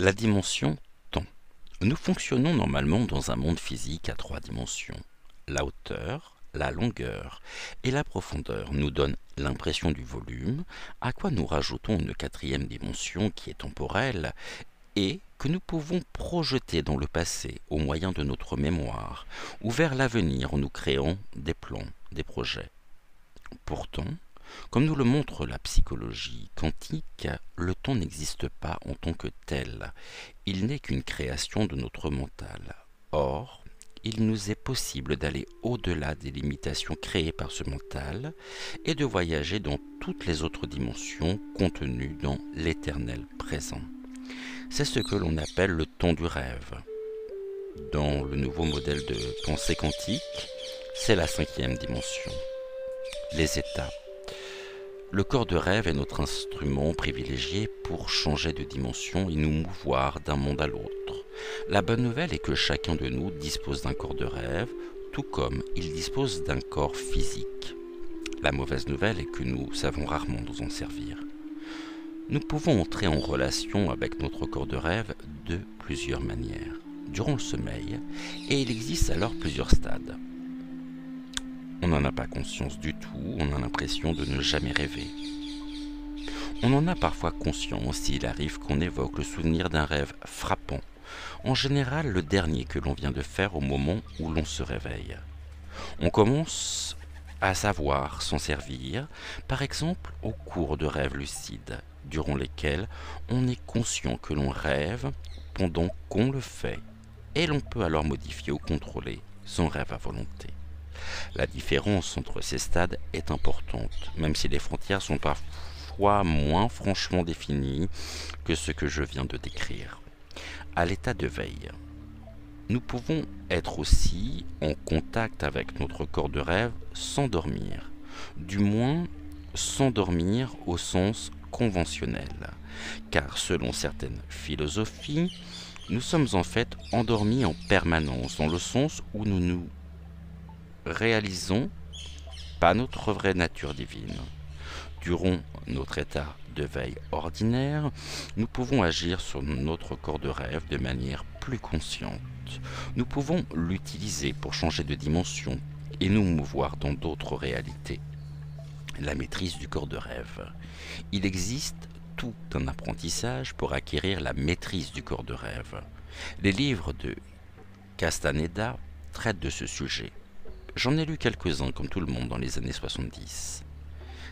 La dimension temps. Nous fonctionnons normalement dans un monde physique à 3 dimensions. La hauteur, la longueur et la profondeur nous donnent l'impression du volume, à quoi nous rajoutons une 4e dimension qui est temporelle et que nous pouvons projeter dans le passé au moyen de notre mémoire ou vers l'avenir en nous créant des plans, des projets. Pourtant, comme nous le montre la psychologie quantique, le temps n'existe pas en tant que tel. Il n'est qu'une création de notre mental. Or, il nous est possible d'aller au-delà des limitations créées par ce mental et de voyager dans toutes les autres dimensions contenues dans l'éternel présent. C'est ce que l'on appelle le temps du rêve. Dans le nouveau modèle de pensée quantique, c'est la 5e dimension. Les états. Le corps de rêve est notre instrument privilégié pour changer de dimension et nous mouvoir d'un monde à l'autre. La bonne nouvelle est que chacun de nous dispose d'un corps de rêve, tout comme il dispose d'un corps physique. La mauvaise nouvelle est que nous savons rarement nous en servir. Nous pouvons entrer en relation avec notre corps de rêve de plusieurs manières, durant le sommeil, et il existe alors plusieurs stades. On n'en a pas conscience du tout, on a l'impression de ne jamais rêver. On en a parfois conscience s'il arrive qu'on évoque le souvenir d'un rêve frappant, en général le dernier que l'on vient de faire au moment où l'on se réveille. On commence à savoir s'en servir, par exemple au cours de rêves lucides, durant lesquels on est conscient que l'on rêve pendant qu'on le fait, et l'on peut alors modifier ou contrôler son rêve à volonté. La différence entre ces stades est importante, même si les frontières sont parfois moins franchement définies que ce que je viens de décrire. À l'état de veille, nous pouvons être aussi en contact avec notre corps de rêve sans dormir, du moins sans dormir au sens conventionnel, car selon certaines philosophies, nous sommes en fait endormis en permanence, dans le sens où nous réalisons pas notre vraie nature divine. Durant notre état de veille ordinaire, nous pouvons agir sur notre corps de rêve de manière plus consciente. Nous pouvons l'utiliser pour changer de dimension et nous mouvoir dans d'autres réalités. La maîtrise du corps de rêve. Il existe tout un apprentissage pour acquérir la maîtrise du corps de rêve. Les livres de Castaneda traitent de ce sujet. J'en ai lu quelques-uns comme tout le monde dans les années 70.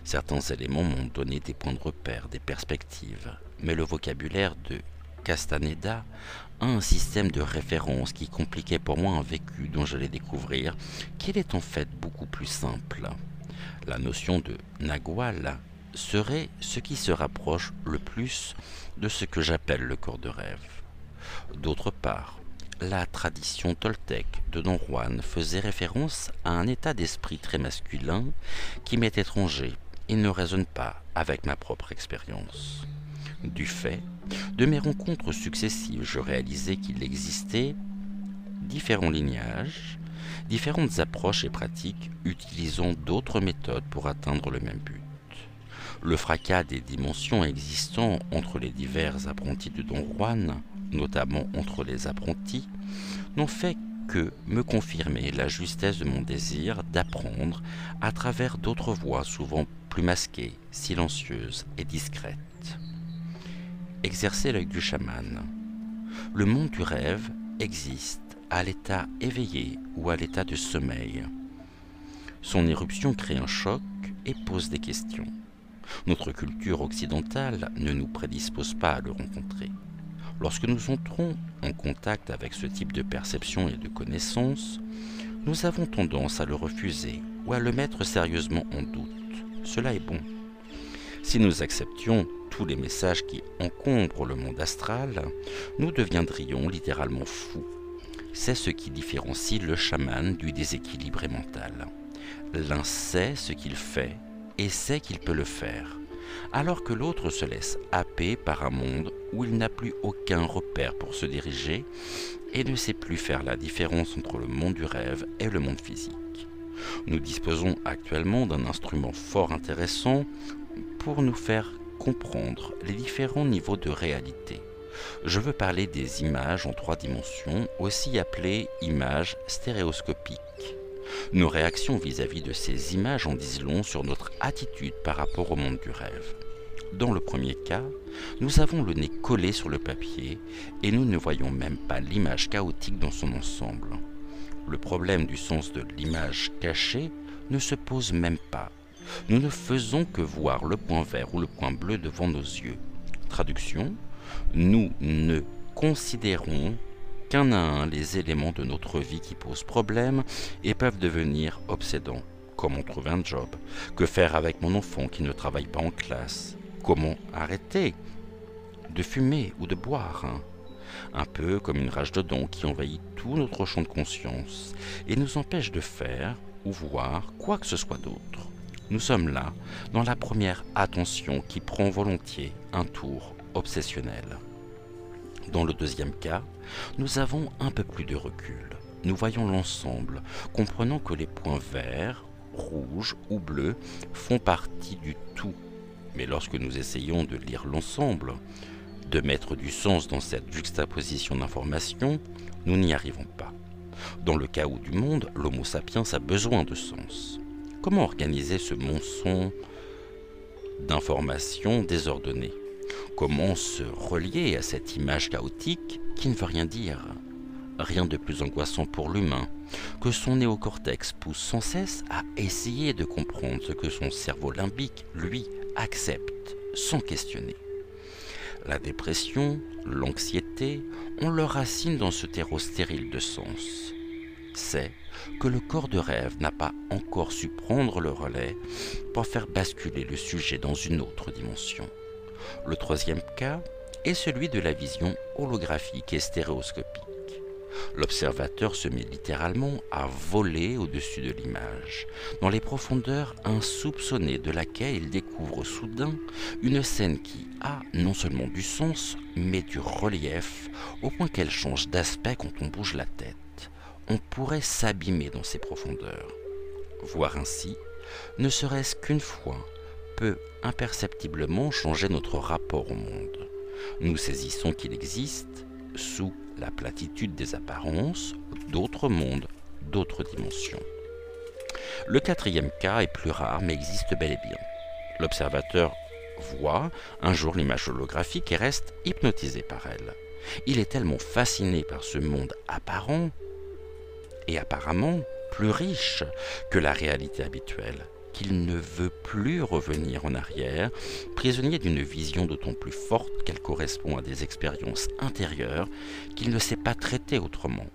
Certains éléments m'ont donné des points de repère, des perspectives, mais le vocabulaire de Castaneda a un système de référence qui compliquait pour moi un vécu dont j'allais découvrir qu'il est en fait beaucoup plus simple. La notion de Nagual serait ce qui se rapproche le plus de ce que j'appelle le corps de rêve. D'autre part, la tradition toltèque de Don Juan faisait référence à un état d'esprit très masculin qui m'est étranger et ne résonne pas avec ma propre expérience. Du fait de mes rencontres successives, je réalisais qu'il existait différents lignages, différentes approches et pratiques utilisant d'autres méthodes pour atteindre le même but. Le fracas des dimensions existant entre les divers apprentis de Don Juan, notamment entre les apprentis, n'ont fait que me confirmer la justesse de mon désir d'apprendre à travers d'autres voies souvent plus masquées, silencieuses et discrètes. Exercer l'œil du chaman. Le monde du rêve existe à l'état éveillé ou à l'état de sommeil. Son éruption crée un choc et pose des questions. Notre culture occidentale ne nous prédispose pas à le rencontrer. Lorsque nous entrons en contact avec ce type de perception et de connaissance, nous avons tendance à le refuser ou à le mettre sérieusement en doute. Cela est bon. Si nous acceptions tous les messages qui encombrent le monde astral, nous deviendrions littéralement fous. C'est ce qui différencie le chaman du déséquilibré mental. L'un sait ce qu'il fait et sait qu'il peut le faire, alors que l'autre se laisse happer par un monde où il n'a plus aucun repère pour se diriger et ne sait plus faire la différence entre le monde du rêve et le monde physique. Nous disposons actuellement d'un instrument fort intéressant pour nous faire comprendre les différents niveaux de réalité. Je veux parler des images en 3 dimensions, aussi appelées images stéréoscopiques. Nos réactions vis-à-vis de ces images en disent long sur notre attitude par rapport au monde du rêve. Dans le premier cas, nous avons le nez collé sur le papier et nous ne voyons même pas l'image chaotique dans son ensemble. Le problème du sens de l'image cachée ne se pose même pas. Nous ne faisons que voir le point vert ou le point bleu devant nos yeux. Traduction, nous ne considérons qu'un à un les éléments de notre vie qui posent problème et peuvent devenir obsédants. Comment trouver un job? Que faire avec mon enfant qui ne travaille pas en classe? Comment arrêter de fumer ou de boire? Un peu comme une rage de dents qui envahit tout notre champ de conscience et nous empêche de faire ou voir quoi que ce soit d'autre. Nous sommes là, dans la première attention qui prend volontiers un tour obsessionnel. Dans le deuxième cas, nous avons un peu plus de recul. Nous voyons l'ensemble, comprenant que les points verts, rouges ou bleus font partie du tout. Mais lorsque nous essayons de lire l'ensemble, de mettre du sens dans cette juxtaposition d'informations, nous n'y arrivons pas. Dans le chaos du monde, l'Homo sapiens a besoin de sens. Comment organiser ce monceau d'informations désordonnées? Comment se relier à cette image chaotique qui ne veut rien dire? Rien de plus angoissant pour l'humain que son néocortex pousse sans cesse à essayer de comprendre ce que son cerveau limbique, lui, accepte sans questionner. La dépression, l'anxiété ont leurs racines dans ce terreau stérile de sens. C'est que le corps de rêve n'a pas encore su prendre le relais pour faire basculer le sujet dans une autre dimension. Le troisième cas est celui de la vision holographique et stéréoscopique. L'observateur se met littéralement à voler au-dessus de l'image, dans les profondeurs insoupçonnées de laquelle il découvre soudain une scène qui a non seulement du sens, mais du relief, au point qu'elle change d'aspect quand on bouge la tête. On pourrait s'abîmer dans ces profondeurs. Voir ainsi, ne serait-ce qu'une fois, peut imperceptiblement changer notre rapport au monde. Nous saisissons qu'il existe, sous la platitude des apparences, d'autres mondes, d'autres dimensions. Le quatrième cas est plus rare mais existe bel et bien. L'observateur voit un jour l'image holographique et reste hypnotisé par elle. Il est tellement fasciné par ce monde apparent et apparemment plus riche que la réalité habituelle qu'il ne veut plus revenir en arrière, prisonnier d'une vision d'autant plus forte qu'elle correspond à des expériences intérieures qu'il ne sait pas traiter autrement.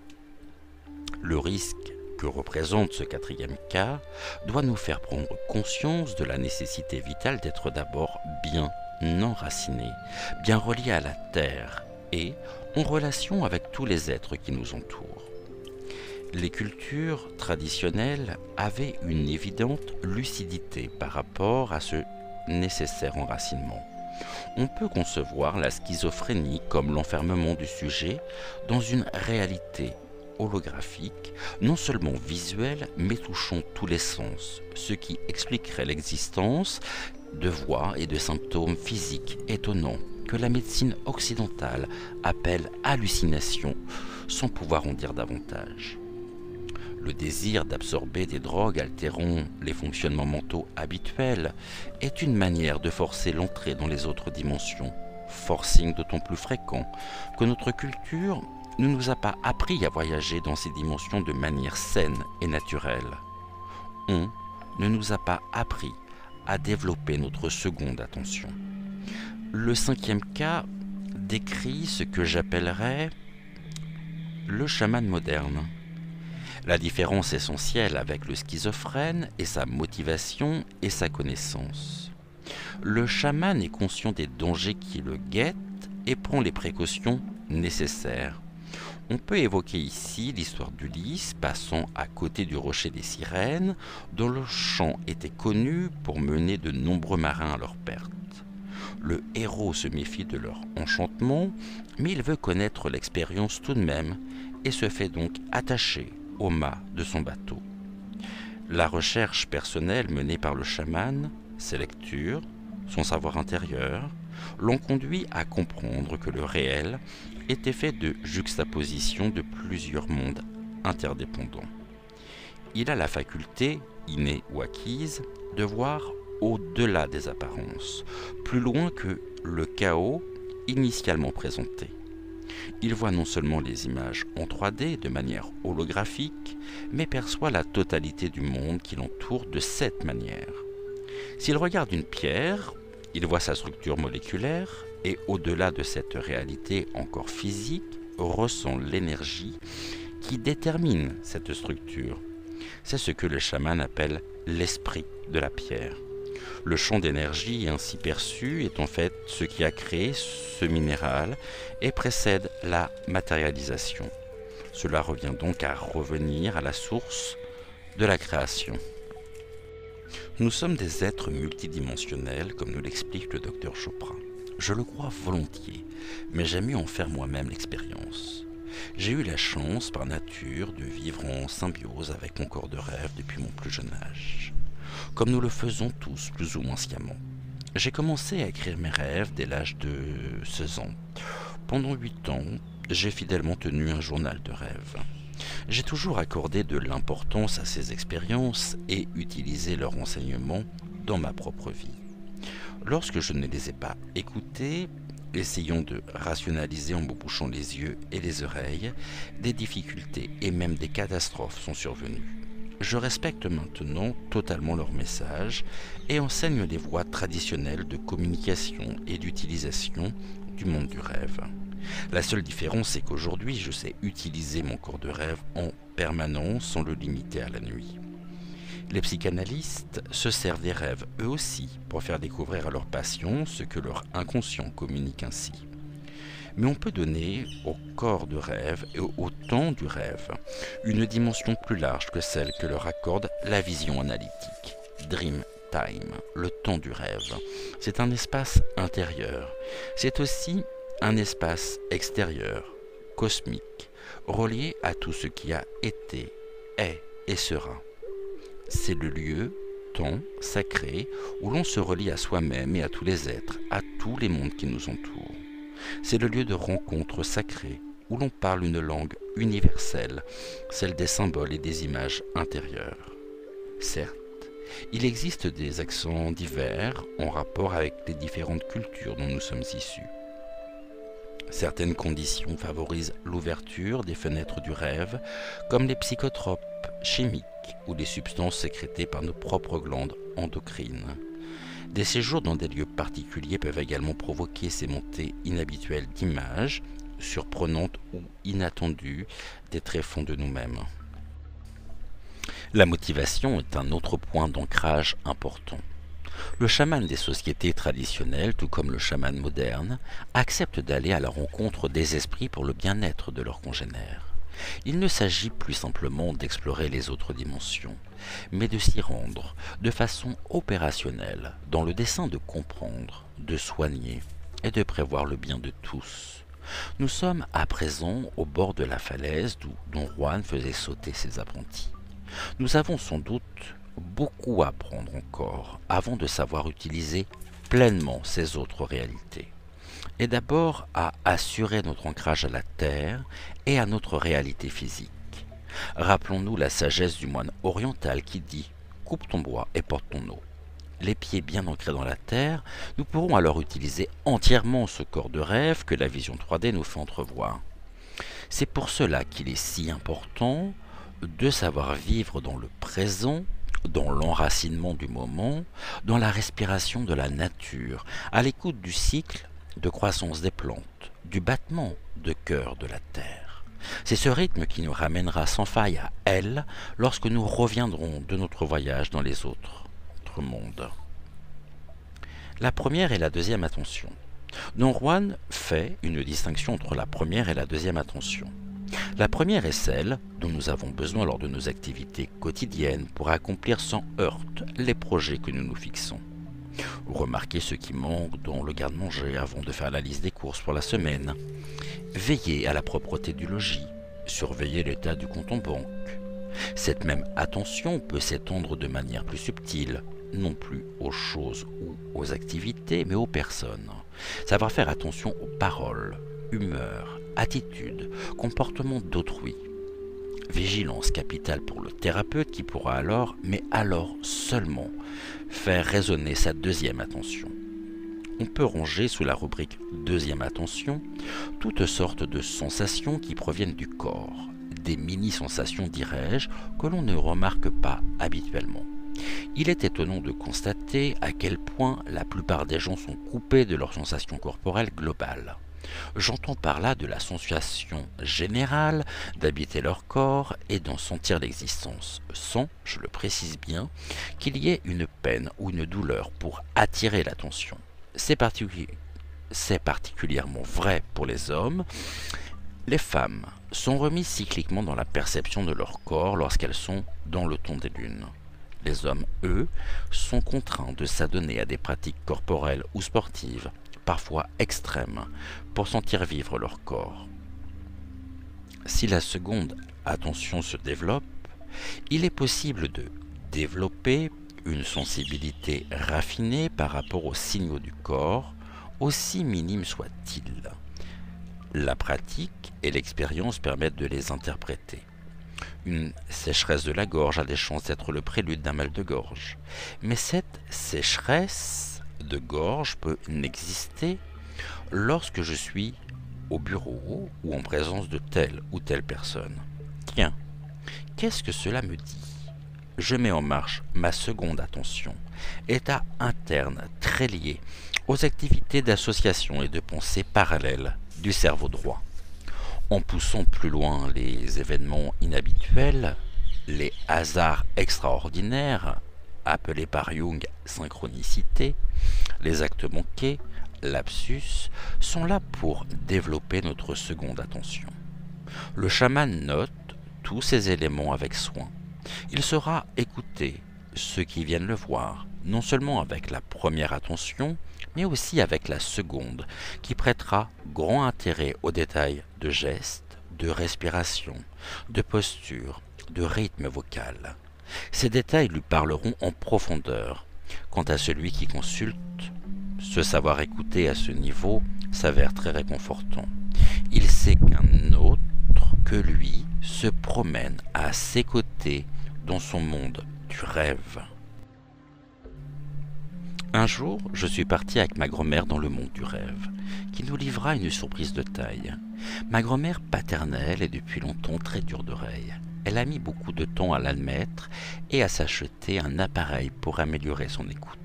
Le risque que représente ce quatrième cas doit nous faire prendre conscience de la nécessité vitale d'être d'abord bien enraciné, bien relié à la terre et en relation avec tous les êtres qui nous entourent. Les cultures traditionnelles avaient une évidente lucidité par rapport à ce nécessaire enracinement. On peut concevoir la schizophrénie comme l'enfermement du sujet dans une réalité holographique, non seulement visuelle, mais touchant tous les sens, ce qui expliquerait l'existence de voix et de symptômes physiques étonnants que la médecine occidentale appelle hallucinations, sans pouvoir en dire davantage. Le désir d'absorber des drogues altérant les fonctionnements mentaux habituels est une manière de forcer l'entrée dans les autres dimensions, forcing d'autant plus fréquent que notre culture ne nous a pas appris à voyager dans ces dimensions de manière saine et naturelle. On ne nous a pas appris à développer notre seconde attention. Le cinquième cas décrit ce que j'appellerais le chaman moderne. La différence essentielle avec le schizophrène est sa motivation et sa connaissance. Le chaman est conscient des dangers qui le guettent et prend les précautions nécessaires. On peut évoquer ici l'histoire d'Ulysse passant à côté du rocher des sirènes, dont le chant était connu pour mener de nombreux marins à leur perte. Le héros se méfie de leur enchantement, mais il veut connaître l'expérience tout de même et se fait donc attacher au mât de son bateau. La recherche personnelle menée par le chaman, ses lectures, son savoir intérieur, l'ont conduit à comprendre que le réel était fait de juxtaposition de plusieurs mondes interdépendants. Il a la faculté, innée ou acquise, de voir au-delà des apparences, plus loin que le chaos initialement présenté. Il voit non seulement les images en 3D de manière holographique, mais perçoit la totalité du monde qui l'entoure de cette manière. S'il regarde une pierre, il voit sa structure moléculaire et au-delà de cette réalité encore physique, ressent l'énergie qui détermine cette structure. C'est ce que le chaman appelle l'esprit de la pierre. Le champ d'énergie ainsi perçu est en fait ce qui a créé ce minéral et précède la matérialisation. Cela revient donc à revenir à la source de la création. Nous sommes des êtres multidimensionnels, comme nous l'explique le docteur Chopra. Je le crois volontiers, mais j'aime mieux en faire moi-même l'expérience. J'ai eu la chance, par nature, de vivre en symbiose avec mon corps de rêve depuis mon plus jeune âge, comme nous le faisons tous plus ou moins sciemment. J'ai commencé à écrire mes rêves dès l'âge de 16 ans. Pendant 8 ans, j'ai fidèlement tenu un journal de rêves. J'ai toujours accordé de l'importance à ces expériences et utilisé leurs renseignements dans ma propre vie. Lorsque je ne les ai pas écoutées, essayant de rationaliser en me bouchant les yeux et les oreilles, des difficultés et même des catastrophes sont survenues. Je respecte maintenant totalement leur message et enseigne les voies traditionnelles de communication et d'utilisation du monde du rêve. La seule différence, c'est qu'aujourd'hui, je sais utiliser mon corps de rêve en permanence sans le limiter à la nuit. Les psychanalystes se servent des rêves eux aussi pour faire découvrir à leurs patients ce que leur inconscient communique ainsi. Mais on peut donner au corps de rêve et au temps du rêve une dimension plus large que celle que leur accorde la vision analytique. Dream time, le temps du rêve, c'est un espace intérieur. C'est aussi un espace extérieur, cosmique, relié à tout ce qui a été, est et sera. C'est le lieu, temps, sacré, où l'on se relie à soi-même et à tous les êtres, à tous les mondes qui nous entourent. C'est le lieu de rencontre sacrée, où l'on parle une langue universelle, celle des symboles et des images intérieures. Certes, il existe des accents divers en rapport avec les différentes cultures dont nous sommes issus. Certaines conditions favorisent l'ouverture des fenêtres du rêve, comme les psychotropes chimiques ou les substances sécrétées par nos propres glandes endocrines. Des séjours dans des lieux particuliers peuvent également provoquer ces montées inhabituelles d'images, surprenantes ou inattendues, des tréfonds de nous-mêmes. La motivation est un autre point d'ancrage important. Le chaman des sociétés traditionnelles, tout comme le chaman moderne, accepte d'aller à la rencontre des esprits pour le bien-être de leurs congénères. Il ne s'agit plus simplement d'explorer les autres dimensions, mais de s'y rendre de façon opérationnelle, dans le dessein de comprendre, de soigner et de prévoir le bien de tous. Nous sommes à présent au bord de la falaise d'où Don Juan faisait sauter ses apprentis. Nous avons sans doute beaucoup à apprendre encore avant de savoir utiliser pleinement ces autres réalités. Et d'abord à assurer notre ancrage à la terre et à notre réalité physique. Rappelons-nous la sagesse du moine oriental qui dit « coupe ton bois et porte ton eau ». Les pieds bien ancrés dans la terre, nous pourrons alors utiliser entièrement ce corps de rêve que la vision 3D nous fait entrevoir. C'est pour cela qu'il est si important de savoir vivre dans le présent, dans l'enracinement du moment, dans la respiration de la nature, à l'écoute du cycle de croissance des plantes, du battement de cœur de la terre. C'est ce rythme qui nous ramènera sans faille à elle lorsque nous reviendrons de notre voyage dans les autres mondes. La première et la deuxième attention. Don Juan fait une distinction entre la première et la deuxième attention. La première est celle dont nous avons besoin lors de nos activités quotidiennes pour accomplir sans heurte les projets que nous nous fixons. Remarquer ce qui manque dans le garde-manger avant de faire la liste des courses pour la semaine. Veiller à la propreté du logis. Surveiller l'état du compte en banque. Cette même attention peut s'étendre de manière plus subtile non plus aux choses ou aux activités, mais aux personnes. Savoir faire attention aux paroles, humeurs, attitudes, comportements d'autrui. Vigilance capitale pour le thérapeute qui pourra alors, mais alors seulement, faire résonner sa deuxième attention. On peut ranger sous la rubrique deuxième attention toutes sortes de sensations qui proviennent du corps, des mini-sensations dirais-je, que l'on ne remarque pas habituellement. Il est étonnant de constater à quel point la plupart des gens sont coupés de leurs sensations corporelles globales. J'entends par là de la sensation générale d'habiter leur corps et d'en sentir l'existence, sans, je le précise bien, qu'il y ait une peine ou une douleur pour attirer l'attention. C'est particulièrement vrai pour les hommes. Les femmes sont remises cycliquement dans la perception de leur corps lorsqu'elles sont dans le ton des lunes. Les hommes, eux, sont contraints de s'adonner à des pratiques corporelles ou sportives, parfois extrêmes, pour sentir vivre leur corps. Si la seconde attention se développe, il est possible de développer une sensibilité raffinée par rapport aux signaux du corps, aussi minimes soient-ils. La pratique et l'expérience permettent de les interpréter. Une sécheresse de la gorge a des chances d'être le prélude d'un mal de gorge. Mais cette sécheresse de gorge peut n'exister lorsque je suis au bureau ou en présence de telle ou telle personne. Tiens, qu'est-ce que cela me dit ? Je mets en marche ma seconde attention, état interne très lié aux activités d'association et de pensée parallèles du cerveau droit. En poussant plus loin les événements inhabituels, les hasards extraordinaires, appelés par Jung synchronicité, les actes manqués, lapsus, sont là pour développer notre seconde attention. Le chaman note tous ces éléments avec soin. Il saura écouter ceux qui viennent le voir, non seulement avec la première attention, mais aussi avec la seconde, qui prêtera grand intérêt aux détails de gestes, de respiration, de posture, de rythme vocal. Ces détails lui parleront en profondeur. Quant à celui qui consulte, ce savoir écouter à ce niveau s'avère très réconfortant. Il sait qu'un autre que lui se promène à ses côtés dans son monde du rêve. Un jour, je suis parti avec ma grand-mère dans le monde du rêve, qui nous livra une surprise de taille. Ma grand-mère paternelle est depuis longtemps très dure d'oreille. Elle a mis beaucoup de temps à l'admettre et à s'acheter un appareil pour améliorer son écoute.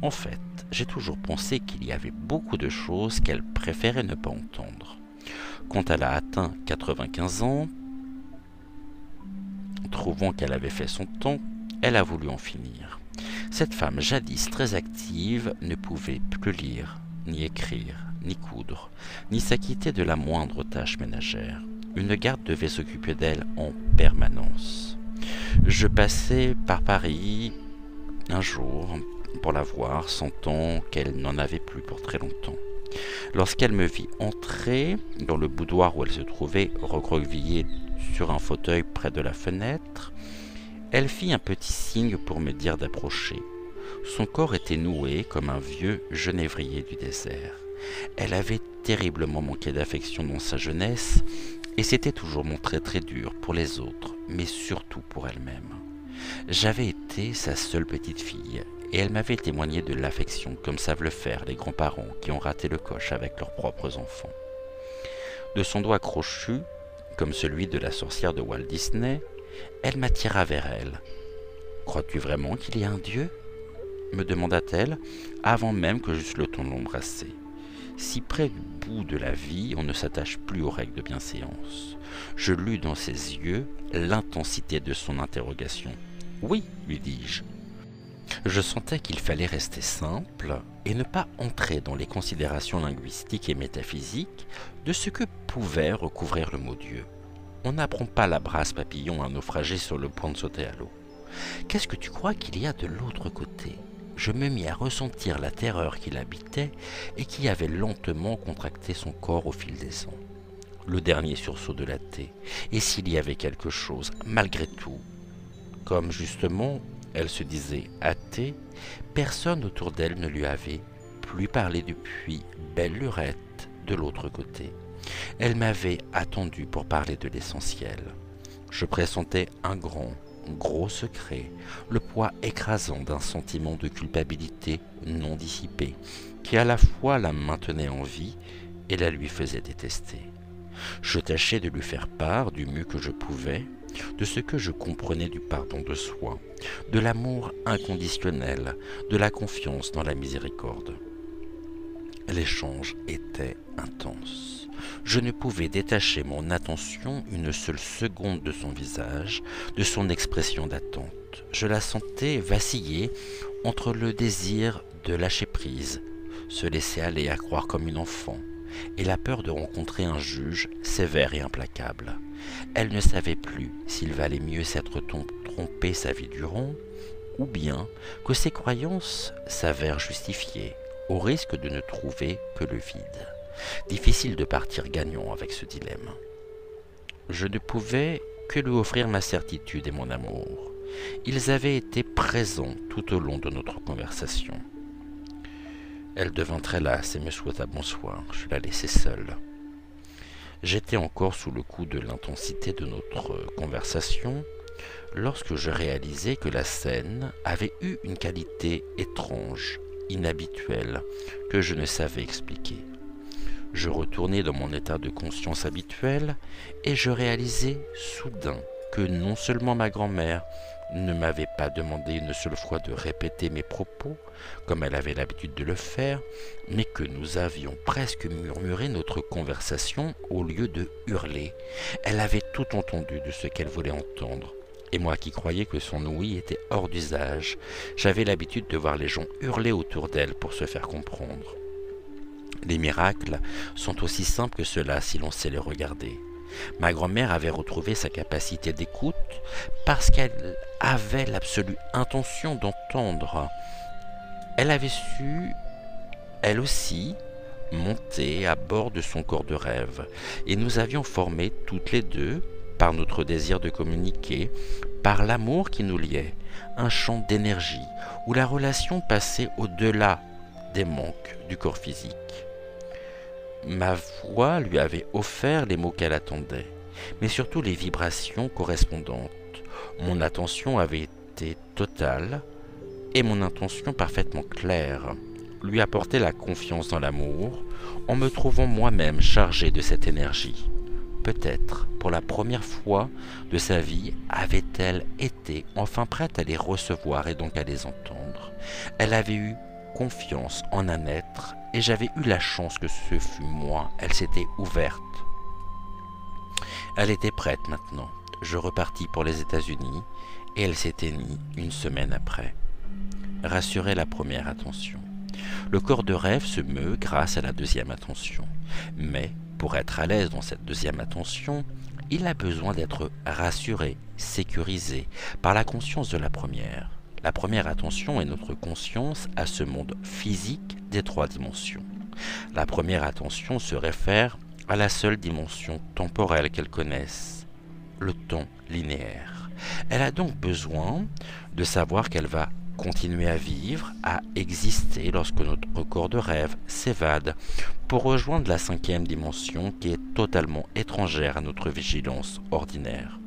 En fait, j'ai toujours pensé qu'il y avait beaucoup de choses qu'elle préférait ne pas entendre. Quand elle a atteint 95 ans, trouvant qu'elle avait fait son temps, elle a voulu en finir. Cette femme, jadis très active, ne pouvait plus lire, ni écrire, ni coudre, ni s'acquitter de la moindre tâche ménagère. Une garde devait s'occuper d'elle en permanence. Je passais par Paris un jour pour la voir, sentant qu'elle n'en avait plus pour très longtemps. Lorsqu'elle me vit entrer dans le boudoir où elle se trouvait, recroquevillée sur un fauteuil près de la fenêtre, elle fit un petit signe pour me dire d'approcher. Son corps était noué comme un vieux genévrier du désert. Elle avait terriblement manqué d'affection dans sa jeunesse et s'était toujours montrée très dure pour les autres, mais surtout pour elle-même. J'avais été sa seule petite fille et elle m'avait témoigné de l'affection comme savent le faire les grands-parents qui ont raté le coche avec leurs propres enfants. De son doigt crochu, comme celui de la sorcière de Walt Disney, elle m'attira vers elle. « Crois-tu vraiment qu'il y a un Dieu ?» me demanda-t-elle, avant même que j'eusse le temps de l'embrasser. Si près du bout de la vie, on ne s'attache plus aux règles de bienséance. Je lus dans ses yeux l'intensité de son interrogation. « Oui, lui dis-je. » Je sentais qu'il fallait rester simple et ne pas entrer dans les considérations linguistiques et métaphysiques de ce que pouvait recouvrir le mot Dieu. On n'apprend pas la brasse papillon à un naufragé sur le point de sauter à l'eau. Qu'est-ce que tu crois qu'il y a de l'autre côté ? Je me mis à ressentir la terreur qui l'habitait et qui avait lentement contracté son corps au fil des ans. Le dernier sursaut de la thé. Et s'il y avait quelque chose, malgré tout, comme justement Elle se disait athée, personne autour d'elle ne lui avait plus parlé depuis belle lurette de l'autre côté. Elle m'avait attendu pour parler de l'essentiel. Je pressentais un gros secret, le poids écrasant d'un sentiment de culpabilité non dissipé, qui à la fois la maintenait en vie et la lui faisait détester. Je tâchais de lui faire part du mieux que je pouvais, de ce que je comprenais du pardon de soi, de l'amour inconditionnel, de la confiance dans la miséricorde. L'échange était intense. Je ne pouvais détacher mon attention une seule seconde de son visage, de son expression d'attente. Je la sentais vaciller entre le désir de lâcher prise, se laisser aller à croire comme une enfant, et la peur de rencontrer un juge sévère et implacable. Elle ne savait plus s'il valait mieux s'être trompé sa vie durant, ou bien que ses croyances s'avèrent justifiées, au risque de ne trouver que le vide. Difficile de partir gagnant avec ce dilemme. Je ne pouvais que lui offrir ma certitude et mon amour. Ils avaient été présents tout au long de notre conversation. Elle devint très lasse et me souhaita bonsoir. Je la laissai seule. J'étais encore sous le coup de l'intensité de notre conversation lorsque je réalisai que la scène avait eu une qualité étrange, inhabituelle, que je ne savais expliquer. Je retournai dans mon état de conscience habituel et je réalisai soudain que non seulement ma grand-mère ne m'avait pas demandé une seule fois de répéter mes propos, comme elle avait l'habitude de le faire, mais que nous avions presque murmuré notre conversation au lieu de hurler. Elle avait tout entendu de ce qu'elle voulait entendre. Et moi qui croyais que son ouïe était hors d'usage, j'avais l'habitude de voir les gens hurler autour d'elle pour se faire comprendre. Les miracles sont aussi simples que cela si l'on sait les regarder. Ma grand-mère avait retrouvé sa capacité d'écoute parce qu'elle avait l'absolue intention d'entendre. Elle avait su, elle aussi, monter à bord de son corps de rêve, et nous avions formé toutes les deux, par notre désir de communiquer, par l'amour qui nous liait, un champ d'énergie où la relation passait au-delà des manques du corps physique. Ma voix lui avait offert les mots qu'elle attendait, mais surtout les vibrations correspondantes. Mon attention avait été totale et mon intention parfaitement claire, lui apporter la confiance dans l'amour en me trouvant moi-même chargé de cette énergie. Peut-être, pour la première fois de sa vie, avait-elle été enfin prête à les recevoir et donc à les entendre. Elle avait eu confiance en un être et j'avais eu la chance que ce fût moi. Elle s'était ouverte. Elle était prête maintenant. Je repartis pour les États-Unis et elle s'éteignit une semaine après. Rassurait la première attention. Le corps de rêve se meut grâce à la deuxième attention. Mais pour être à l'aise dans cette deuxième attention, il a besoin d'être rassuré, sécurisé par la conscience de la première. La première attention est notre conscience à ce monde physique des trois dimensions. La première attention se réfère à la seule dimension temporelle qu'elle connaisse, le temps linéaire. Elle a donc besoin de savoir qu'elle va continuer à vivre, à exister lorsque notre corps de rêve s'évade pour rejoindre la cinquième dimension qui est totalement étrangère à notre vigilance ordinaire.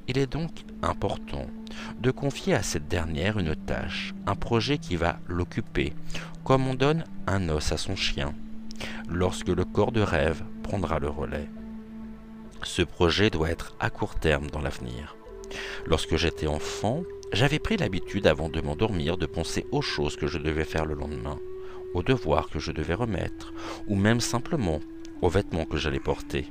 Il est donc important de confier à cette dernière une tâche, un projet qui va l'occuper, comme on donne un os à son chien, lorsque le corps de rêve prendra le relais. Ce projet doit être à court terme dans l'avenir. Lorsque j'étais enfant, j'avais pris l'habitude avant de m'endormir de penser aux choses que je devais faire le lendemain, aux devoirs que je devais remettre, ou même simplement aux vêtements que j'allais porter.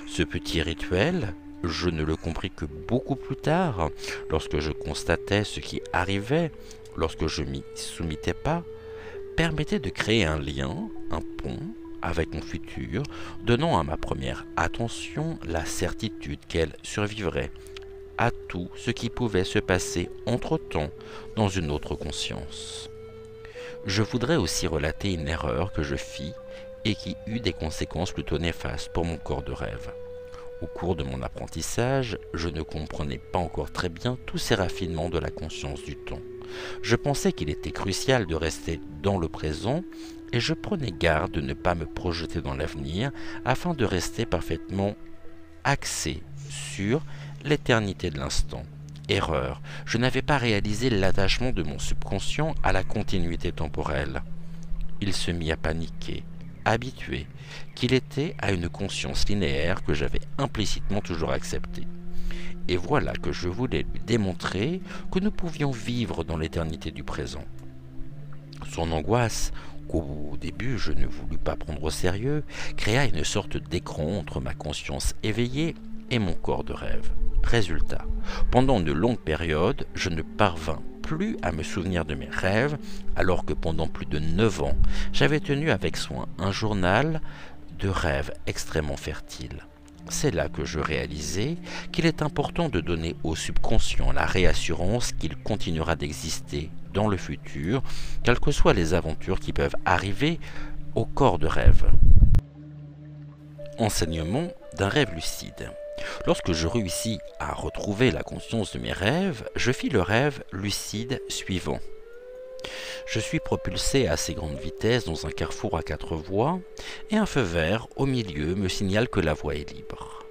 Ce petit rituel, je ne le compris que beaucoup plus tard, lorsque je constatais ce qui arrivait, lorsque je m'y soumettais pas, permettait de créer un lien, un pont avec mon futur, donnant à ma première attention la certitude qu'elle survivrait à tout ce qui pouvait se passer entre-temps dans une autre conscience. Je voudrais aussi relater une erreur que je fis et qui eut des conséquences plutôt néfastes pour mon corps de rêve. Au cours de mon apprentissage, je ne comprenais pas encore très bien tous ces raffinements de la conscience du temps. Je pensais qu'il était crucial de rester dans le présent et je prenais garde de ne pas me projeter dans l'avenir afin de rester parfaitement axé sur l'éternité de l'instant. Erreur, je n'avais pas réalisé l'attachement de mon subconscient à la continuité temporelle. Il se mit à paniquer, habitué qu'il était à une conscience linéaire que j'avais implicitement toujours acceptée. Et voilà que je voulais lui démontrer que nous pouvions vivre dans l'éternité du présent. Son angoisse, qu'au début je ne voulus pas prendre au sérieux, créa une sorte d'écran entre ma conscience éveillée et mon corps de rêve. Résultat, pendant une longue période, je ne parvins plus à me souvenir de mes rêves, alors que pendant plus de 9 ans, j'avais tenu avec soin un journal de rêves extrêmement fertile. C'est là que je réalisai qu'il est important de donner au subconscient la réassurance qu'il continuera d'exister dans le futur, quelles que soient les aventures qui peuvent arriver au corps de rêve. Enseignement d'un rêve lucide. Lorsque je réussis à retrouver la conscience de mes rêves, je fis le rêve lucide suivant. Je suis propulsé à assez grande vitesse dans un carrefour à 4 voies et un feu vert au milieu me signale que la voie est libre.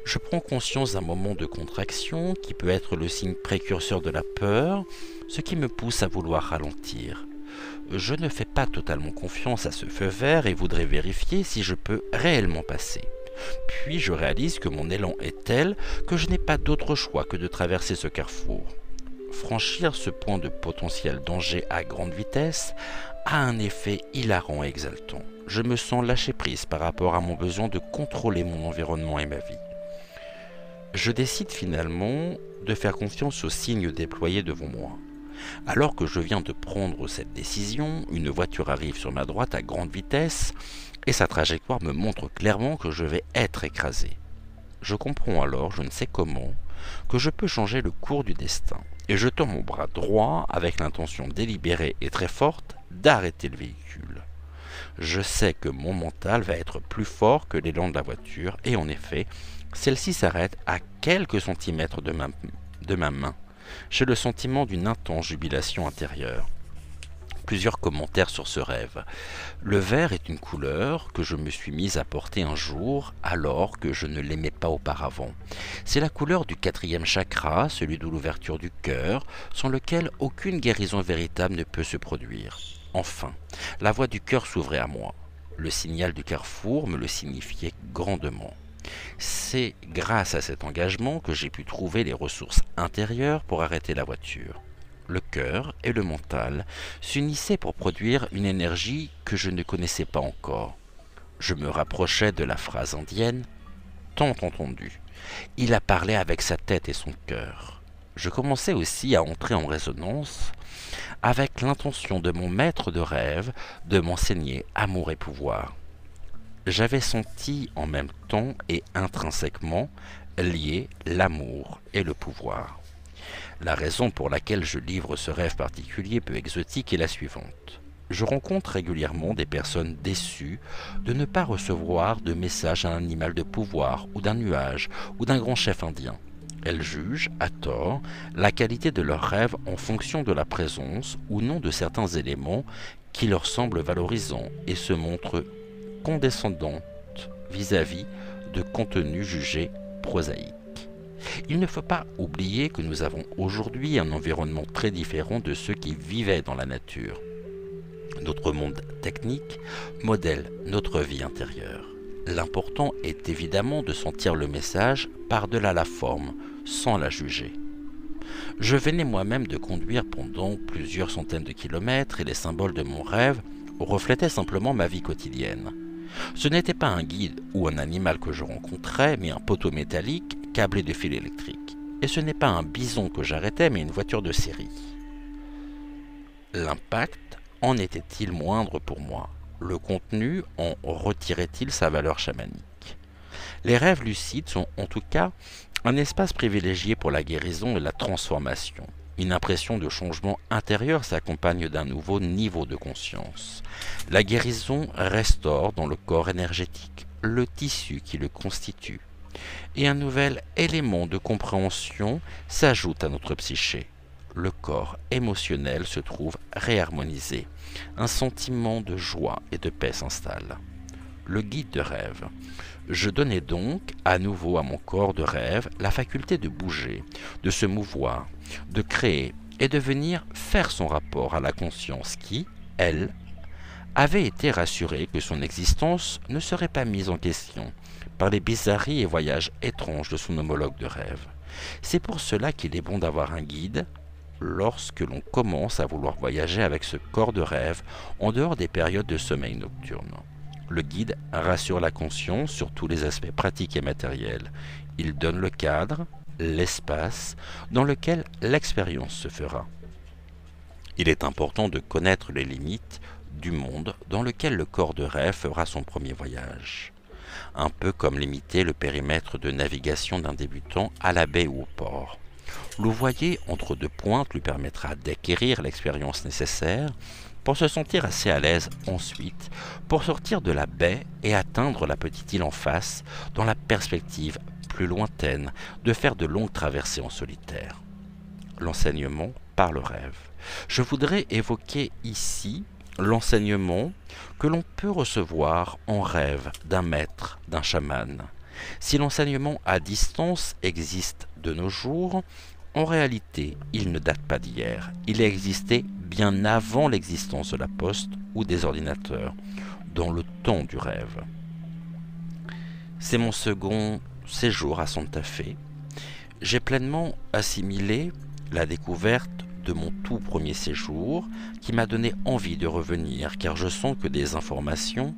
Je prends conscience d'un moment de contraction qui peut être le signe précurseur de la peur, ce qui me pousse à vouloir ralentir. Je ne fais pas totalement confiance à ce feu vert et voudrais vérifier si je peux réellement passer. Puis je réalise que mon élan est tel que je n'ai pas d'autre choix que de traverser ce carrefour. Franchir ce point de potentiel danger à grande vitesse a un effet hilarant et exaltant. Je me sens lâcher prise par rapport à mon besoin de contrôler mon environnement et ma vie. Je décide finalement de faire confiance aux signes déployés devant moi. Alors que je viens de prendre cette décision, une voiture arrive sur ma droite à grande vitesse et sa trajectoire me montre clairement que je vais être écrasé. Je comprends alors, je ne sais comment, que je peux changer le cours du destin et je tends mon bras droit avec l'intention délibérée et très forte d'arrêter le véhicule. Je sais que mon mental va être plus fort que l'élan de la voiture et en effet, celle-ci s'arrête à quelques centimètres de ma main. J'ai le sentiment d'une intense jubilation intérieure. Plusieurs commentaires sur ce rêve. Le vert est une couleur que je me suis mise à porter un jour alors que je ne l'aimais pas auparavant. C'est la couleur du 4e chakra, celui de l'ouverture du cœur, sans lequel aucune guérison véritable ne peut se produire. Enfin, la voie du cœur s'ouvrait à moi. Le signal du carrefour me le signifiait grandement. C'est grâce à cet engagement que j'ai pu trouver les ressources intérieures pour arrêter la voiture. Le cœur et le mental s'unissaient pour produire une énergie que je ne connaissais pas encore. Je me rapprochais de la phrase indienne « tant entendu ». Il a parlé avec sa tête et son cœur. Je commençais aussi à entrer en résonance avec l'intention de mon maître de rêve de m'enseigner amour et pouvoir. J'avais senti en même temps et intrinsèquement lier l'amour et le pouvoir. La raison pour laquelle je livre ce rêve particulier peu exotique est la suivante. Je rencontre régulièrement des personnes déçues de ne pas recevoir de message d'un animal de pouvoir ou d'un nuage ou d'un grand chef indien. Elles jugent, à tort, la qualité de leur rêve en fonction de la présence ou non de certains éléments qui leur semblent valorisants et se montrent condescendantes vis-à-vis de contenus jugés prosaïques. Il ne faut pas oublier que nous avons aujourd'hui un environnement très différent de ceux qui vivaient dans la nature. Notre monde technique modèle notre vie intérieure. L'important est évidemment de sentir le message par-delà la forme, sans la juger. Je venais moi-même de conduire pendant plusieurs centaines de kilomètres et les symboles de mon rêve reflétaient simplement ma vie quotidienne. Ce n'était pas un guide ou un animal que je rencontrais, mais un poteau métallique câblé de fils électriques. Et ce n'est pas un bison que j'arrêtais, mais une voiture de série. L'impact en était-il moindre pour moi? Le contenu en retirait-il sa valeur chamanique? Les rêves lucides sont en tout cas un espace privilégié pour la guérison et la transformation. Une impression de changement intérieur s'accompagne d'un nouveau niveau de conscience. La guérison restaure dans le corps énergétique le tissu qui le constitue. Et un nouvel élément de compréhension s'ajoute à notre psyché. Le corps émotionnel se trouve réharmonisé. Un sentiment de joie et de paix s'installe. Le guide de rêve. Je donnais donc à nouveau à mon corps de rêve la faculté de bouger, de se mouvoir, de créer et de venir faire son rapport à la conscience qui, elle, avait été rassurée que son existence ne serait pas mise en question par les bizarreries et voyages étranges de son homologue de rêve. C'est pour cela qu'il est bon d'avoir un guide lorsque l'on commence à vouloir voyager avec ce corps de rêve en dehors des périodes de sommeil nocturne. Le guide rassure la conscience sur tous les aspects pratiques et matériels. Il donne le cadre, l'espace dans lequel l'expérience se fera. Il est important de connaître les limites du monde dans lequel le corps de rêve fera son premier voyage. Un peu comme limiter le périmètre de navigation d'un débutant à la baie ou au port. Louvoyer entre deux pointes lui permettra d'acquérir l'expérience nécessaire pour se sentir assez à l'aise ensuite pour sortir de la baie et atteindre la petite île en face dans la perspective plus lointaine de faire de longues traversées en solitaire. L'enseignement par le rêve. Je voudrais évoquer ici l'enseignement que l'on peut recevoir en rêve d'un maître, d'un chaman. Si l'enseignement à distance existe de nos jours, en réalité, il ne date pas d'hier. Il a existé bien avant l'existence de la poste ou des ordinateurs, dans le temps du rêve. C'est mon second séjour à Santa Fe. J'ai pleinement assimilé la découverte de mon tout premier séjour qui m'a donné envie de revenir car je sens que des informations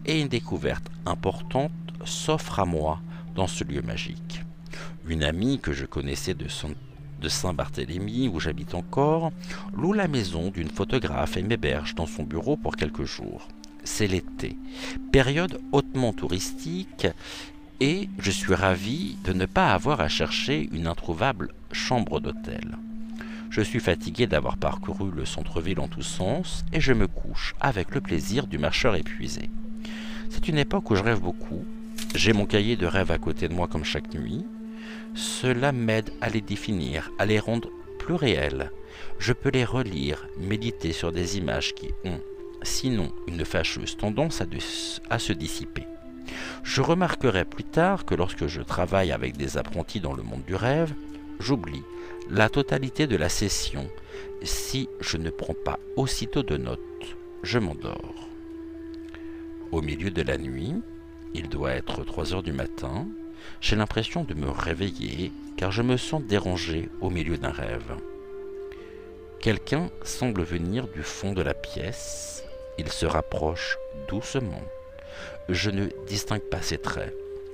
et une découverte importante s'offrent à moi dans ce lieu magique. Une amie que je connaissais de Saint-Barthélemy, où j'habite encore, loue la maison d'une photographe et m'héberge dans son bureau pour quelques jours. C'est l'été, période hautement touristique, et je suis ravi de ne pas avoir à chercher une introuvable chambre d'hôtel. Je suis fatigué d'avoir parcouru le centre-ville en tous sens, et je me couche avec le plaisir du marcheur épuisé. C'est une époque où je rêve beaucoup. J'ai mon cahier de rêve à côté de moi comme chaque nuit. Cela m'aide à les définir, à les rendre plus réels. Je peux les relire, méditer sur des images qui ont, sinon, une fâcheuse tendance à se dissiper. Je remarquerai plus tard que lorsque je travaille avec des apprentis dans le monde du rêve, j'oublie la totalité de la session. Si je ne prends pas aussitôt de notes, je m'endors. Au milieu de la nuit, il doit être 3 heures du matin, j'ai l'impression de me réveiller car je me sens dérangé au milieu d'un rêve. Quelqu'un semble venir du fond de la pièce, il se rapproche doucement. Je ne distingue pas ses traits.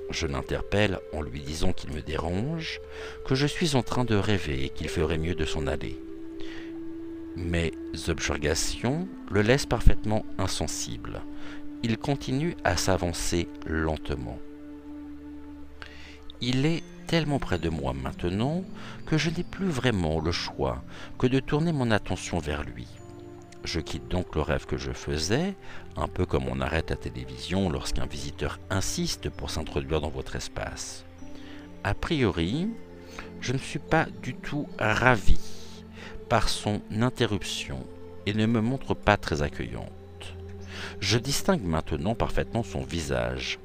Je l'interpelle en lui disant qu'il me dérange, que je suis en train de rêver et qu'il ferait mieux de s'en aller. Mes objurgations le laissent parfaitement insensible. Il continue à s'avancer lentement. Il est tellement près de moi maintenant que je n'ai plus vraiment le choix que de tourner mon attention vers lui. Je quitte donc le rêve que je faisais, un peu comme on arrête la télévision lorsqu'un visiteur insiste pour s'introduire dans votre espace. A priori, je ne suis pas du tout ravi par son interruption et ne me montre pas très accueillante. Je distingue maintenant parfaitement son visage.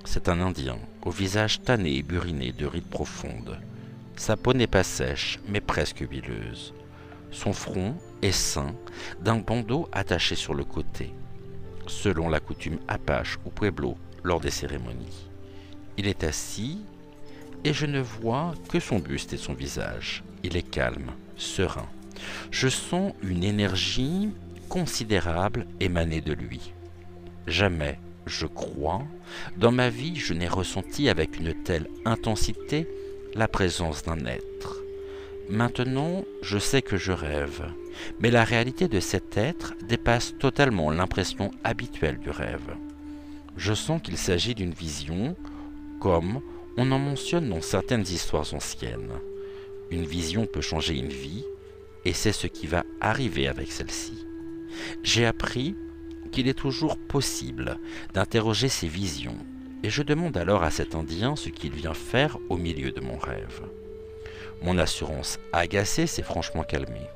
C'est un Indien, au visage tanné et buriné de rides profondes. Sa peau n'est pas sèche, mais presque huileuse. Son front est ceint d'un bandeau attaché sur le côté, selon la coutume apache ou pueblo lors des cérémonies. Il est assis et je ne vois que son buste et son visage. Il est calme, serein. Je sens une énergie considérable émaner de lui. Jamais, je crois, dans ma vie je n'ai ressenti avec une telle intensité la présence d'un être. Maintenant, je sais que je rêve, mais la réalité de cet être dépasse totalement l'impression habituelle du rêve. Je sens qu'il s'agit d'une vision, comme on en mentionne dans certaines histoires anciennes. Une vision peut changer une vie, et c'est ce qui va arriver avec celle-ci. J'ai appris qu'il est toujours possible d'interroger ces visions, et je demande alors à cet Indien ce qu'il vient faire au milieu de mon rêve. Mon assurance agacée s'est franchement calmée.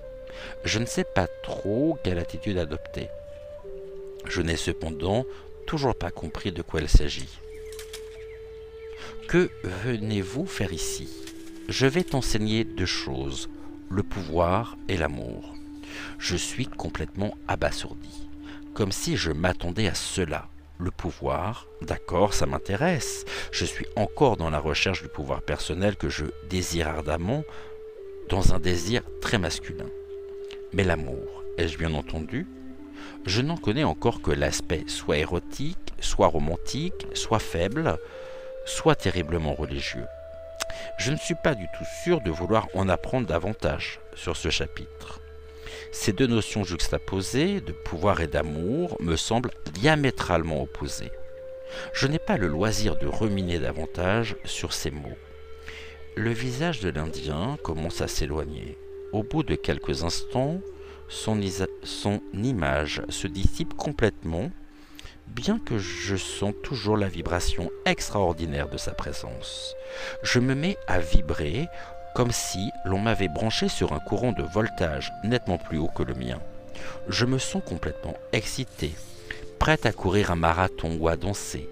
Je ne sais pas trop quelle attitude adopter. Je n'ai cependant toujours pas compris de quoi il s'agit. Que venez-vous faire ici? Je vais t'enseigner 2 choses, le pouvoir et l'amour. Je suis complètement abasourdi, comme si je m'attendais à cela. Le pouvoir, d'accord, ça m'intéresse. Je suis encore dans la recherche du pouvoir personnel que je désire ardemment, dans un désir très masculin. Mais l'amour, ai-je bien entendu? Je n'en connais encore que l'aspect soit érotique, soit romantique, soit faible, soit terriblement religieux. Je ne suis pas du tout sûr de vouloir en apprendre davantage sur ce chapitre. Ces 2 notions juxtaposées, de pouvoir et d'amour, me semblent diamétralement opposées. Je n'ai pas le loisir de ruminer davantage sur ces mots. Le visage de l'Indien commence à s'éloigner. Au bout de quelques instants, son image se dissipe complètement, bien que je sens toujours la vibration extraordinaire de sa présence. Je me mets à vibrer comme si l'on m'avait branché sur un courant de voltage nettement plus haut que le mien. Je me sens complètement excité, prête à courir un marathon ou à danser.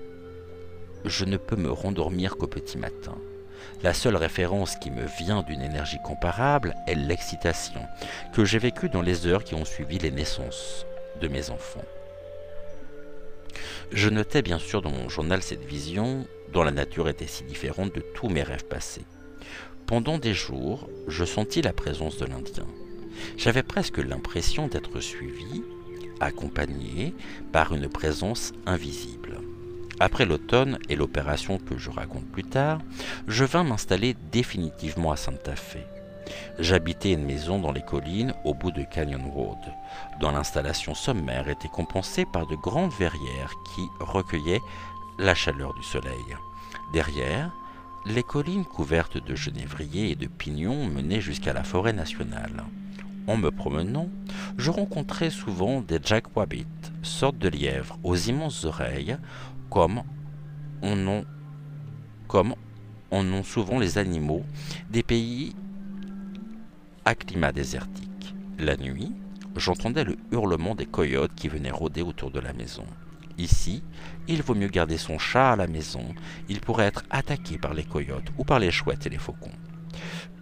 Je ne peux me rendormir qu'au petit matin. La seule référence qui me vient d'une énergie comparable est l'excitation que j'ai vécue dans les heures qui ont suivi les naissances de mes enfants. Je notais bien sûr dans mon journal cette vision dont la nature était si différente de tous mes rêves passés. Pendant des jours, je sentis la présence de l'Indien. J'avais presque l'impression d'être suivi, accompagné par une présence invisible. Après l'automne et l'opération que je raconte plus tard, je vins m'installer définitivement à Santa Fe. J'habitais une maison dans les collines au bout de Canyon Road, dont l'installation sommaire était compensée par de grandes verrières qui recueillaient la chaleur du soleil. Derrière, les collines couvertes de genévriers et de pignons menaient jusqu'à la forêt nationale. En me promenant, je rencontrais souvent des jackrabbits, sortes de lièvres aux immenses oreilles, comme en ont souvent les animaux des pays à climat désertique. La nuit, j'entendais le hurlement des coyotes qui venaient rôder autour de la maison. Ici, il vaut mieux garder son chat à la maison, il pourrait être attaqué par les coyotes ou par les chouettes et les faucons.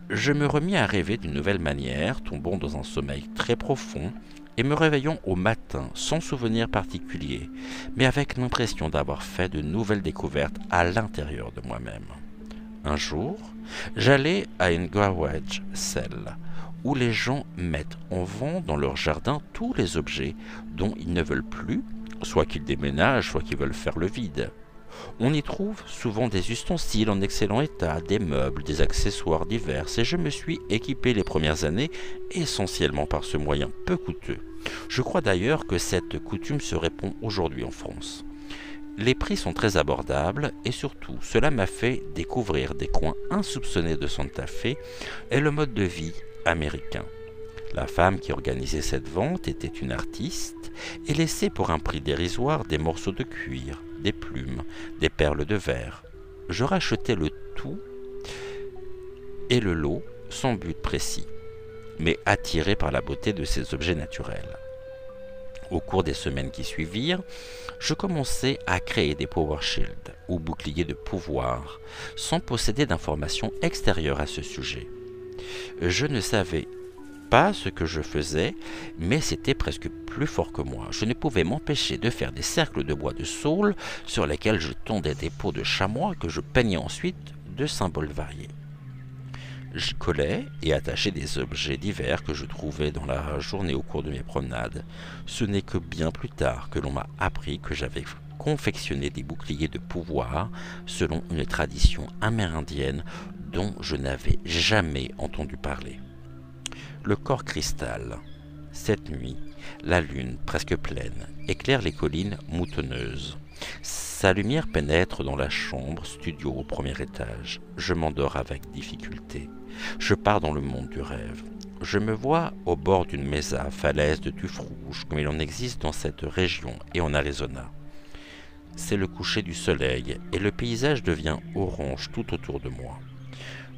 Je me remis à rêver d'une nouvelle manière, tombant dans un sommeil très profond et me réveillant au matin sans souvenir particulier, mais avec l'impression d'avoir fait de nouvelles découvertes à l'intérieur de moi-même. Un jour, j'allais à une garage sale, où les gens mettent en vente dans leur jardin tous les objets dont ils ne veulent plus, soit qu'ils déménagent, soit qu'ils veulent faire le vide. On y trouve souvent des ustensiles en excellent état, des meubles, des accessoires divers, et je me suis équipé les premières années essentiellement par ce moyen peu coûteux. Je crois d'ailleurs que cette coutume se répand aujourd'hui en France. Les prix sont très abordables et surtout, cela m'a fait découvrir des coins insoupçonnés de Santa Fe et le mode de vie américain. La femme qui organisait cette vente était une artiste et laissait pour un prix dérisoire des morceaux de cuir, des plumes, des perles de verre. Je rachetais le tout et le lot sans but précis, mais attiré par la beauté de ces objets naturels. Au cours des semaines qui suivirent, je commençai à créer des Power Shields ou boucliers de pouvoir, sans posséder d'informations extérieures à ce sujet. Je ne savais pas ce que je faisais, mais c'était presque plus fort que moi. Je ne pouvais m'empêcher de faire des cercles de bois de saule sur lesquels je tondais des peaux de chamois que je peignais ensuite de symboles variés. Je collais et attachais des objets divers que je trouvais dans la journée au cours de mes promenades. Ce n'est que bien plus tard que l'on m'a appris que j'avais confectionné des boucliers de pouvoir selon une tradition amérindienne dont je n'avais jamais entendu parler. Le corps cristal. Cette nuit, la lune, presque pleine, éclaire les collines moutonneuses. Sa lumière pénètre dans la chambre studio au premier étage. Je m'endors avec difficulté. Je pars dans le monde du rêve. Je me vois au bord d'une mesa, falaise de tuf rouge, comme il en existe dans cette région et en Arizona. c'est le coucher du soleil et le paysage devient orange tout autour de moi.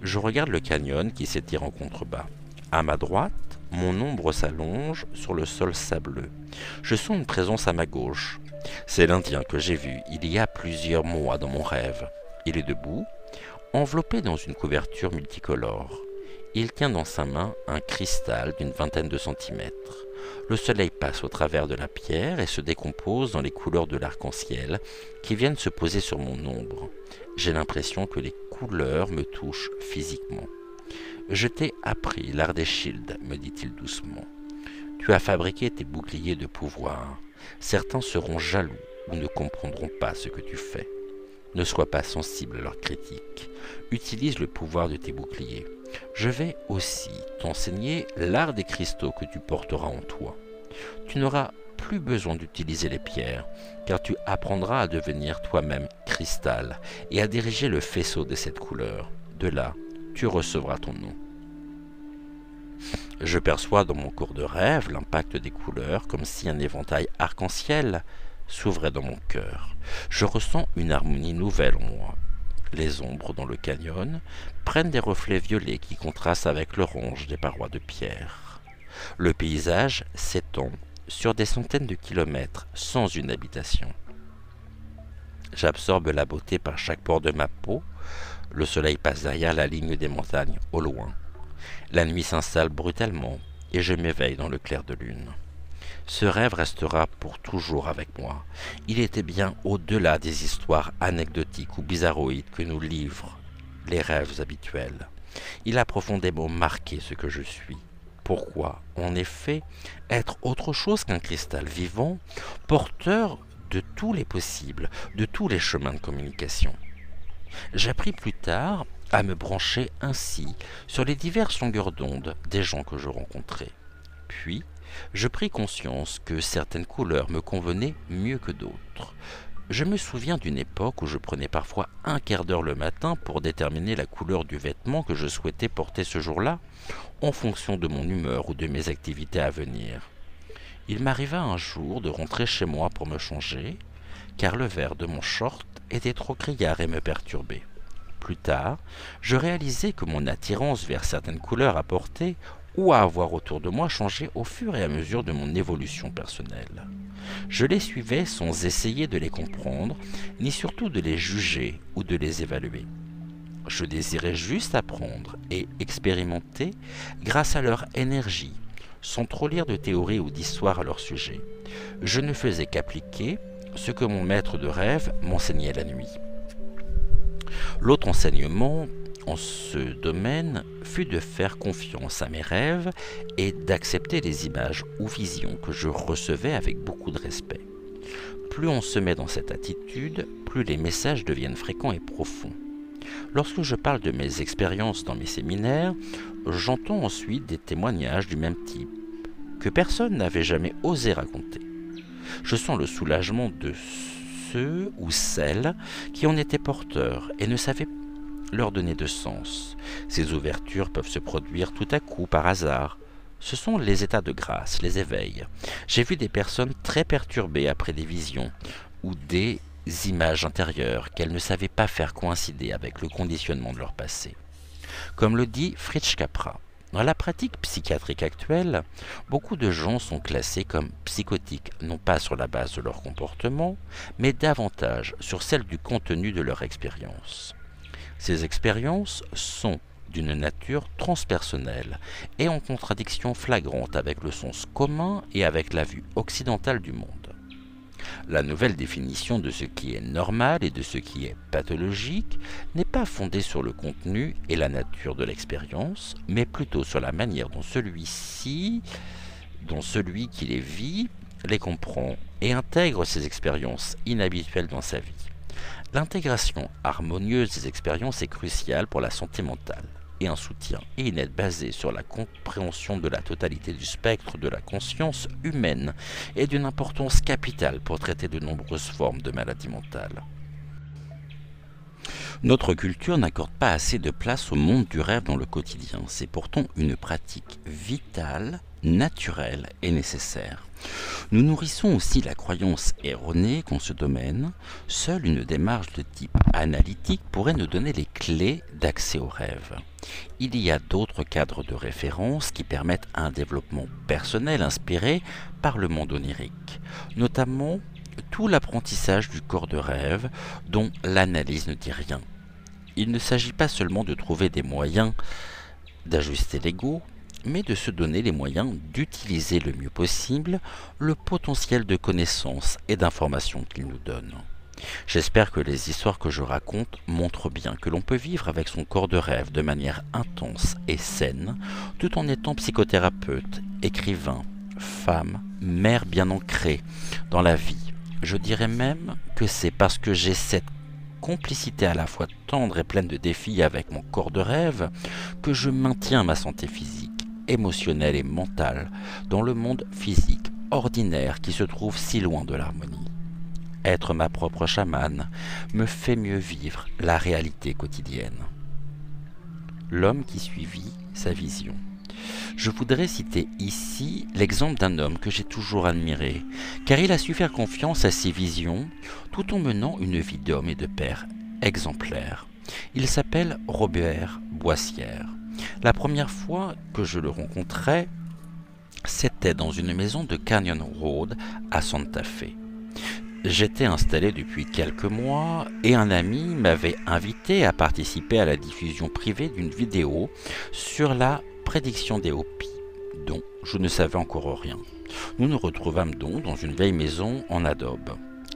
Je regarde le canyon qui s'étire en contrebas. À ma droite, mon ombre s'allonge sur le sol sableux. Je sens une présence à ma gauche. C'est l'Indien que j'ai vu il y a plusieurs mois dans mon rêve. Il est debout, enveloppé dans une couverture multicolore. Il tient dans sa main un cristal d'une vingtaine de centimètres. Le soleil passe au travers de la pierre et se décompose dans les couleurs de l'arc-en-ciel qui viennent se poser sur mon ombre. J'ai l'impression que les couleurs me touchent physiquement. Je t'ai appris l'art des shields, me dit-il doucement. Tu as fabriqué tes boucliers de pouvoir. Certains seront jaloux ou ne comprendront pas ce que tu fais. Ne sois pas sensible à leurs critiques. Utilise le pouvoir de tes boucliers. Je vais aussi t'enseigner l'art des cristaux que tu porteras en toi. Tu n'auras plus besoin d'utiliser les pierres, car tu apprendras à devenir toi-même cristal et à diriger le faisceau de cette couleur. De là, tu recevras ton nom. Je perçois dans mon cours de rêve l'impact des couleurs comme si un éventail arc-en-ciel s'ouvrait dans mon cœur. Je ressens une harmonie nouvelle en moi. Les ombres dans le canyon prennent des reflets violets qui contrastent avec l'orange des parois de pierre. Le paysage s'étend sur des centaines de kilomètres sans une habitation. J'absorbe la beauté par chaque pore de ma peau. Le soleil passe derrière la ligne des montagnes au loin. La nuit s'installe brutalement et je m'éveille dans le clair de lune. Ce rêve restera pour toujours avec moi. Il était bien au-delà des histoires anecdotiques ou bizarroïdes que nous livrent les rêves habituels. Il a profondément marqué ce que je suis. Pourquoi, en effet, être autre chose qu'un cristal vivant, porteur de tous les possibles, de tous les chemins de communication. J'appris plus tard à me brancher ainsi sur les diverses longueurs d'onde des gens que je rencontrais. Puis, je pris conscience que certaines couleurs me convenaient mieux que d'autres. Je me souviens d'une époque où je prenais parfois un quart d'heure le matin pour déterminer la couleur du vêtement que je souhaitais porter ce jour-là, en fonction de mon humeur ou de mes activités à venir. Il m'arriva un jour de rentrer chez moi pour me changer, car le vert de mon short était trop criard et me perturbait. Plus tard, je réalisai que mon attirance vers certaines couleurs à porter ou à avoir autour de moi changeait au fur et à mesure de mon évolution personnelle. Je les suivais sans essayer de les comprendre, ni surtout de les juger ou de les évaluer. Je désirais juste apprendre et expérimenter grâce à leur énergie, sans trop lire de théories ou d'histoires à leur sujet. Je ne faisais qu'appliquer ce que mon maître de rêve m'enseignait la nuit. L'autre enseignement en ce domaine fut de faire confiance à mes rêves et d'accepter les images ou visions que je recevais avec beaucoup de respect. Plus on se met dans cette attitude, plus les messages deviennent fréquents et profonds. Lorsque je parle de mes expériences dans mes séminaires, j'entends ensuite des témoignages du même type, que personne n'avait jamais osé raconter. Je sens le soulagement de ceux ou celles qui en étaient porteurs et ne savaient leur donner de sens. Ces ouvertures peuvent se produire tout à coup, par hasard. Ce sont les états de grâce, les éveils. J'ai vu des personnes très perturbées après des visions ou des images intérieures qu'elles ne savaient pas faire coïncider avec le conditionnement de leur passé. Comme le dit Fritz Capra, dans la pratique psychiatrique actuelle, beaucoup de gens sont classés comme psychotiques, non pas sur la base de leur comportement, mais davantage sur celle du contenu de leur expérience. Ces expériences sont d'une nature transpersonnelle et en contradiction flagrante avec le sens commun et avec la vue occidentale du monde. La nouvelle définition de ce qui est normal et de ce qui est pathologique n'est pas fondée sur le contenu et la nature de l'expérience, mais plutôt sur la manière dont celui qui les vit, les comprend et intègre ces expériences inhabituelles dans sa vie. L'intégration harmonieuse des expériences est cruciale pour la santé mentale et un soutien et une aide basée sur la compréhension de la totalité du spectre de la conscience humaine est d'une importance capitale pour traiter de nombreuses formes de maladies mentales. Notre culture n'accorde pas assez de place au monde du rêve dans le quotidien. C'est pourtant une pratique vitale naturel et nécessaire. Nous nourrissons aussi la croyance erronée qu'en ce domaine, seule une démarche de type analytique pourrait nous donner les clés d'accès aux rêves. Il y a d'autres cadres de référence qui permettent un développement personnel inspiré par le monde onirique, notamment tout l'apprentissage du corps de rêve dont l'analyse ne dit rien. Il ne s'agit pas seulement de trouver des moyens d'ajuster l'ego, mais de se donner les moyens d'utiliser le mieux possible le potentiel de connaissances et d'informations qu'il nous donne. J'espère que les histoires que je raconte montrent bien que l'on peut vivre avec son corps de rêve de manière intense et saine, tout en étant psychothérapeute, écrivain, femme, mère bien ancrée dans la vie. Je dirais même que c'est parce que j'ai cette complicité à la fois tendre et pleine de défis avec mon corps de rêve que je maintiens ma santé physique, émotionnelle et mentale dans le monde physique ordinaire qui se trouve si loin de l'harmonie. Être ma propre chamane me fait mieux vivre la réalité quotidienne. L'homme qui suivit sa vision. Je voudrais citer ici l'exemple d'un homme que j'ai toujours admiré, car il a su faire confiance à ses visions tout en menant une vie d'homme et de père exemplaire. Il s'appelle Robert Boissière. La première fois que je le rencontrai, c'était dans une maison de Canyon Road à Santa Fe. J'étais installé depuis quelques mois et un ami m'avait invité à participer à la diffusion privée d'une vidéo sur la prédiction des Hopis, dont je ne savais encore rien. Nous nous retrouvâmes donc dans une vieille maison en adobe.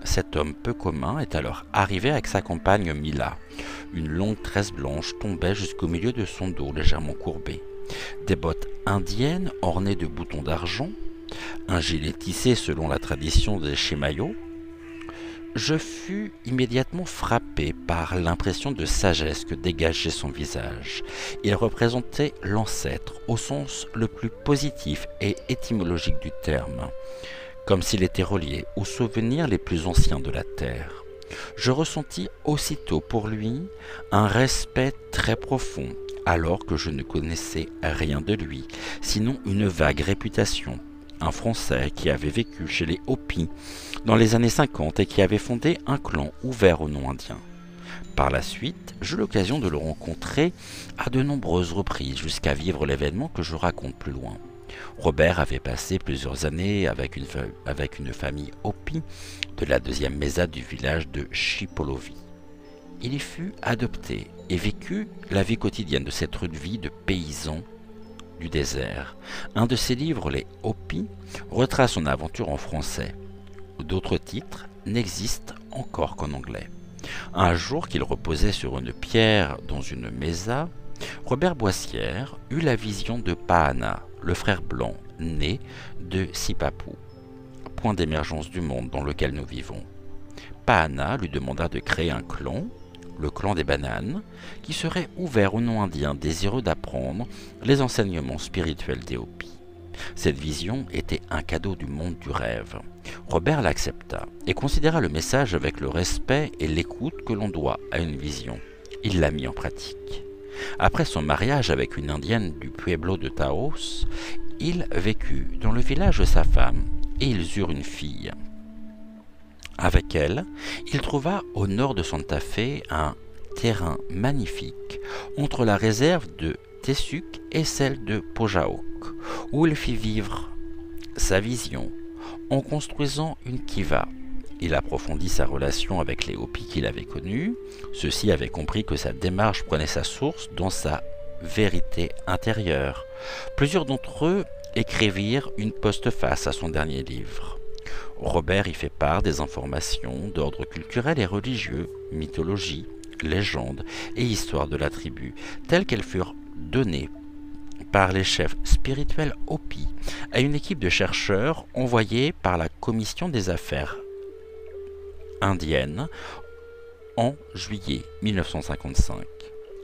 Cet homme peu commun est alors arrivé avec sa compagne Mila. Une longue tresse blanche tombait jusqu'au milieu de son dos légèrement courbé. Des bottes indiennes ornées de boutons d'argent, un gilet tissé selon la tradition des Chimayo. Je fus immédiatement frappé par l'impression de sagesse que dégageait son visage. Il représentait l'ancêtre au sens le plus positif et étymologique du terme, comme s'il était relié aux souvenirs les plus anciens de la terre. Je ressentis aussitôt pour lui un respect très profond, alors que je ne connaissais rien de lui, sinon une vague réputation. Un Français qui avait vécu chez les Hopis dans les années 50 et qui avait fondé un clan ouvert aux non-indiens. Par la suite, j'eus l'occasion de le rencontrer à de nombreuses reprises jusqu'à vivre l'événement que je raconte plus loin. Robert avait passé plusieurs années avec une famille Hopi de la deuxième mesade du village de Chipolovi. Il y fut adopté et vécut la vie quotidienne de cette rude vie de paysan du désert. Un de ses livres, Les Hopis, retrace son aventure en français. D'autres titres n'existent encore qu'en anglais. Un jour qu'il reposait sur une pierre dans une mesa, Robert Boissière eut la vision de Pahana, le frère blanc né de Sipapu, point d'émergence du monde dans lequel nous vivons. Pahana lui demanda de créer un clan, le clan des bananes, qui serait ouvert aux non-indiens désireux d'apprendre les enseignements spirituels des Hopis. Cette vision était un cadeau du monde du rêve. Robert l'accepta et considéra le message avec le respect et l'écoute que l'on doit à une vision. Il l'a mis en pratique. Après son mariage avec une indienne du pueblo de Taos, il vécut dans le village de sa femme et ils eurent une fille. Avec elle, il trouva au nord de Santa Fe un terrain magnifique entre la réserve de Tessuk et celle de Pojaok, où il fit vivre sa vision en construisant une kiva. Il approfondit sa relation avec les Hopis qu'il avait connus. Ceux-ci avaient compris que sa démarche prenait sa source dans sa vérité intérieure. Plusieurs d'entre eux écrivirent une postface à son dernier livre. Robert y fait part des informations d'ordre culturel et religieux, mythologie, légendes et histoire de la tribu, telles qu'elles furent données par les chefs spirituels Hopis à une équipe de chercheurs envoyée par la Commission des Affaires indiennes en juillet 1955.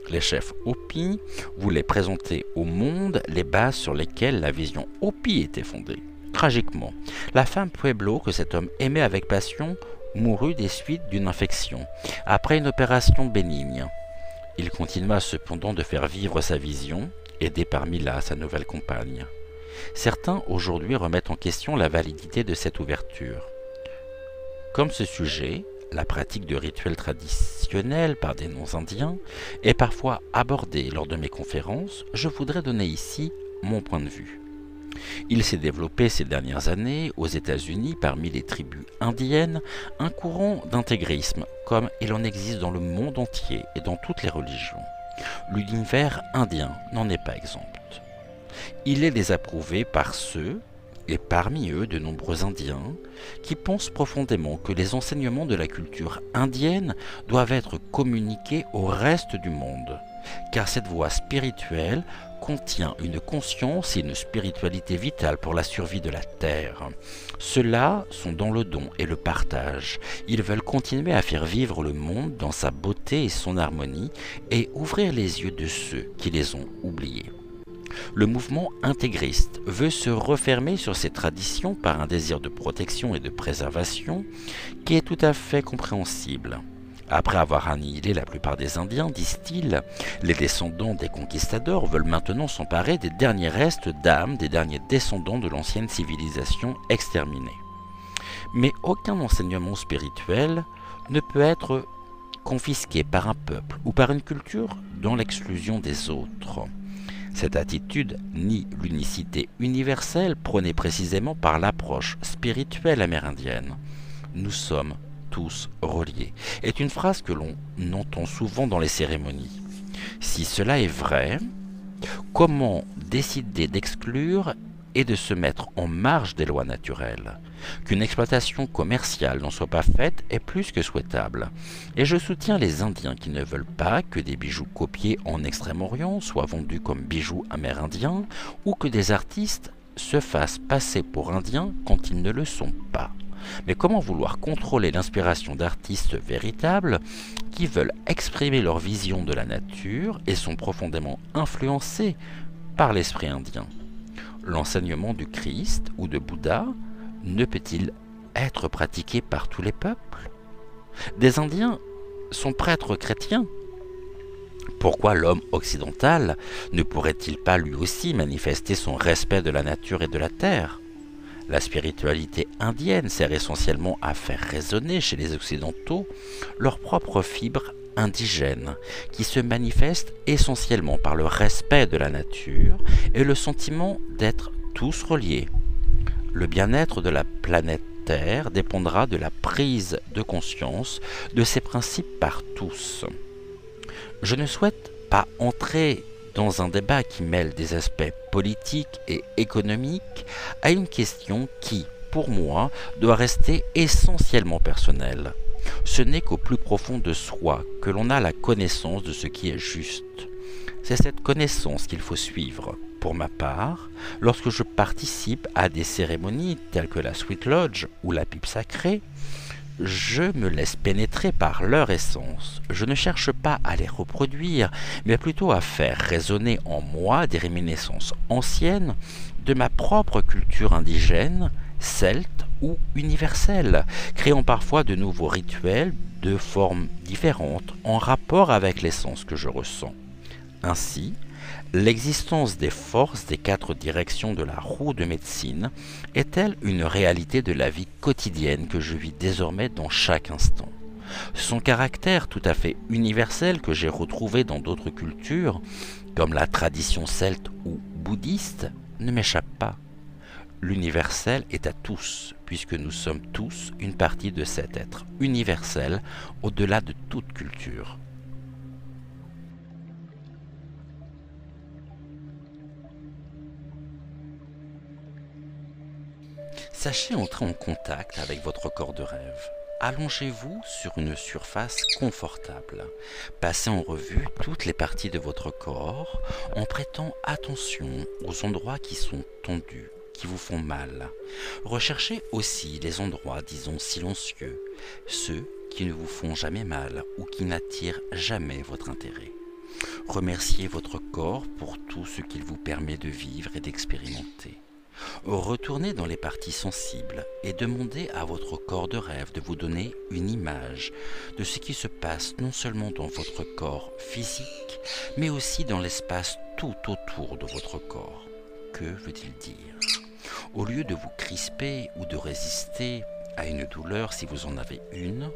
Les chefs Hopis voulaient présenter au monde les bases sur lesquelles la vision Hopi était fondée. Tragiquement, la femme Pueblo que cet homme aimait avec passion mourut des suites d'une infection, après une opération bénigne. Il continua cependant de faire vivre sa vision, aidé par Mila, sa nouvelle compagne. Certains aujourd'hui remettent en question la validité de cette ouverture. Comme ce sujet, la pratique de rituels traditionnels par des non-indiens est parfois abordée lors de mes conférences, je voudrais donner ici mon point de vue. Il s'est développé ces dernières années aux États-Unis parmi les tribus indiennes un courant d'intégrisme comme il en existe dans le monde entier et dans toutes les religions. L'univers indien n'en est pas exempt. Il est désapprouvé par ceux, et parmi eux de nombreux Indiens, qui pensent profondément que les enseignements de la culture indienne doivent être communiqués au reste du monde, car cette voie spirituelle contient une conscience et une spiritualité vitale pour la survie de la Terre. Ceux-là sont dans le don et le partage. Ils veulent continuer à faire vivre le monde dans sa beauté et son harmonie et ouvrir les yeux de ceux qui les ont oubliés. Le mouvement intégriste veut se refermer sur ces traditions par un désir de protection et de préservation qui est tout à fait compréhensible. Après avoir annihilé la plupart des Indiens, disent-ils, les descendants des conquistadors veulent maintenant s'emparer des derniers restes d'âme des derniers descendants de l'ancienne civilisation exterminée. Mais aucun enseignement spirituel ne peut être confisqué par un peuple ou par une culture dans l'exclusion des autres. Cette attitude nie l'unicité universelle prônée précisément par l'approche spirituelle amérindienne. Nous sommes tous reliés est une phrase que l'on entend souvent dans les cérémonies. Si cela est vrai, comment décider d'exclure et de se mettre en marge des lois naturelles? Qu'une exploitation commerciale n'en soit pas faite est plus que souhaitable. Et je soutiens les Indiens qui ne veulent pas que des bijoux copiés en Extrême-Orient soient vendus comme bijoux amérindiens ou que des artistes se fassent passer pour indiens quand ils ne le sont pas. Mais comment vouloir contrôler l'inspiration d'artistes véritables qui veulent exprimer leur vision de la nature et sont profondément influencés par l'esprit indien? L'enseignement du Christ ou de Bouddha ne peut-il être pratiqué par tous les peuples? Des Indiens sont prêtres chrétiens. Pourquoi l'homme occidental ne pourrait-il pas lui aussi manifester son respect de la nature et de la terre? La spiritualité indienne sert essentiellement à faire résonner chez les Occidentaux leurs propres fibres indigènes, qui se manifestent essentiellement par le respect de la nature et le sentiment d'être tous reliés. Le bien-être de la planète Terre dépendra de la prise de conscience de ces principes par tous. Je ne souhaite pas entrer dans un débat qui mêle des aspects politiques et économiques à une question qui, pour moi, doit rester essentiellement personnelle. Ce n'est qu'au plus profond de soi que l'on a la connaissance de ce qui est juste. C'est cette connaissance qu'il faut suivre. Pour ma part, lorsque je participe à des cérémonies telles que la Sweet Lodge ou la pipe sacrée, je me laisse pénétrer par leur essence. Je ne cherche pas à les reproduire, mais plutôt à faire résonner en moi des réminiscences anciennes de ma propre culture indigène, celte ou universelle, créant parfois de nouveaux rituels de formes différentes en rapport avec l'essence que je ressens. Ainsi, l'existence des forces des quatre directions de la roue de médecine est-elle une réalité de la vie quotidienne que je vis désormais dans chaque instant? Son caractère tout à fait universel que j'ai retrouvé dans d'autres cultures, comme la tradition celte ou bouddhiste, ne m'échappe pas. L'universel est à tous, puisque nous sommes tous une partie de cet être universel au-delà de toute culture. Sachez entrer en contact avec votre corps de rêve. Allongez-vous sur une surface confortable. Passez en revue toutes les parties de votre corps en prêtant attention aux endroits qui sont tendus, qui vous font mal. Recherchez aussi les endroits, disons, silencieux, ceux qui ne vous font jamais mal ou qui n'attirent jamais votre intérêt. Remerciez votre corps pour tout ce qu'il vous permet de vivre et d'expérimenter. Retournez dans les parties sensibles et demandez à votre corps de rêve de vous donner une image de ce qui se passe non seulement dans votre corps physique, mais aussi dans l'espace tout autour de votre corps. que veut-il dire? Au lieu de vous crisper ou de résister à une douleur si vous en avez une,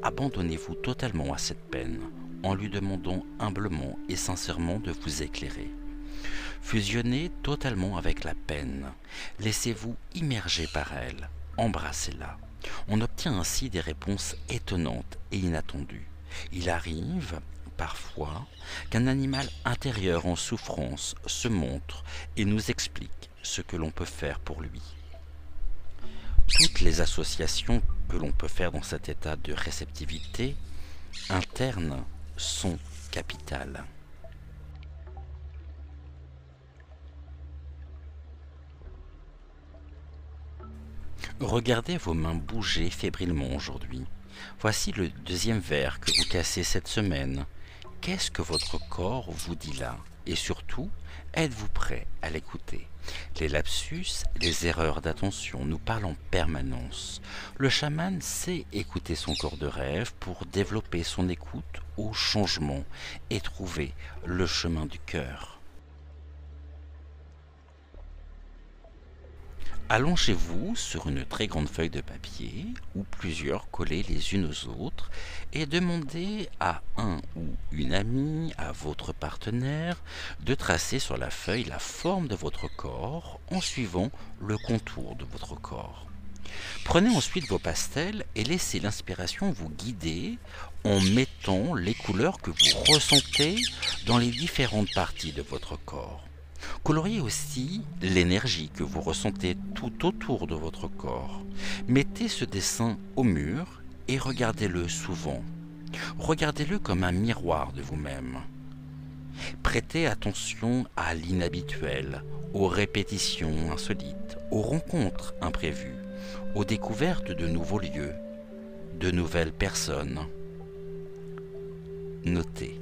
abandonnez-vous totalement à cette peine en lui demandant humblement et sincèrement de vous éclairer. Fusionnez totalement avec la peine, laissez-vous immerger par elle, embrassez-la. On obtient ainsi des réponses étonnantes et inattendues. Il arrive, parfois, qu'un animal intérieur en souffrance se montre et nous explique ce que l'on peut faire pour lui. Toutes les associations que l'on peut faire dans cet état de réceptivité interne sont capitales. Regardez vos mains bouger fébrilement aujourd'hui. Voici le deuxième verre que vous cassez cette semaine. Qu'est-ce que votre corps vous dit là? Et surtout, êtes-vous prêt à l'écouter? Les lapsus, les erreurs d'attention nous parlent en permanence. Le chaman sait écouter son corps de rêve pour développer son écoute au changement et trouver le chemin du cœur. Allongez-vous sur une très grande feuille de papier ou plusieurs collées les unes aux autres et demandez à un ou une amie, à votre partenaire, de tracer sur la feuille la forme de votre corps en suivant le contour de votre corps. Prenez ensuite vos pastels et laissez l'inspiration vous guider en mettant les couleurs que vous ressentez dans les différentes parties de votre corps. Coloriez aussi l'énergie que vous ressentez tout autour de votre corps. Mettez ce dessin au mur et regardez-le souvent. Regardez-le comme un miroir de vous-même. Prêtez attention à l'inhabituel, aux répétitions insolites, aux rencontres imprévues, aux découvertes de nouveaux lieux, de nouvelles personnes. Notez.